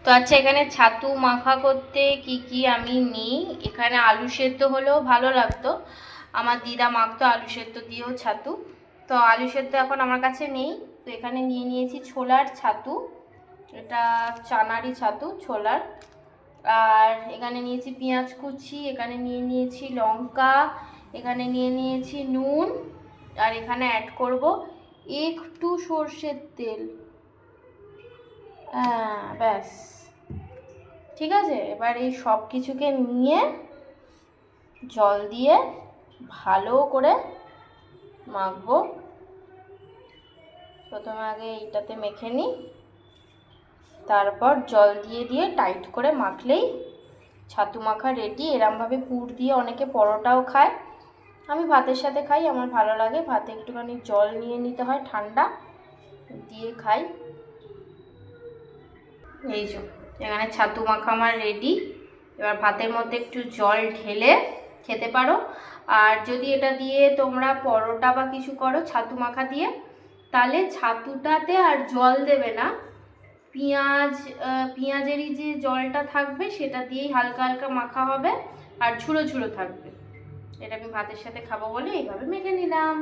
তো আচ্ছা, এখানে ছাতু মাখা করতে কি কি আমি নিই। এখানে আলু সেদ্ধ হলেও ভালো লাগতো, আমার দিদা মাখতো আলু সেদ্ধ দিয়েও ছাতু। তো আলু সেদ্ধ এখন আমার কাছে নেই, তো এখানে নিয়ে নিয়েছি ছোলার ছাতু, এটা চানারি ছাতু ছোলার। আর এখানে নিয়েছি পেঁয়াজ কুচি, এখানে নিয়ে নিয়েছি লঙ্কা, এখানে নিয়ে নিয়েছি নুন, আর এখানে অ্যাড করব একটু সর্ষের তেল। হ্যাঁ, ব্যাস, ঠিক আছে। এবার এই সব কিছুকে নিয়ে জল দিয়ে ভালো করে মাখবো। প্রথমে আগে এইটাতে মেখে নিই, তারপর জল দিয়ে দিয়ে টাইট করে মাখলেই ছাতু মাখা রেডি। এরমভাবে পুর দিয়ে অনেকে পরোটাও খায়, আমি ভাতের সাথে খাই, আমার ভালো লাগে। ভাতে একটুখানি জল নিয়ে নিতে হয় ঠান্ডা, দিয়ে খাই। এই যে এখানে ছাতু মাখা আমার রেডি। এবার ভাতের মধ্যে একটু জল ঢেলে খেতে পারো। আর যদি এটা দিয়ে তোমরা পরোটা বা কিছু করো ছাতু মাখা দিয়ে, তাহলে ছাতুটাতে আর জল দেবে না, পেঁয়াজেরই যে জলটা থাকবে সেটা দিয়েই হালকা হালকা মাখা হবে আর ঝুড়ো ঝুড়ো থাকবে। এটা আমি ভাতের সাথে খাবো বলে এইভাবে মেখে নিলাম।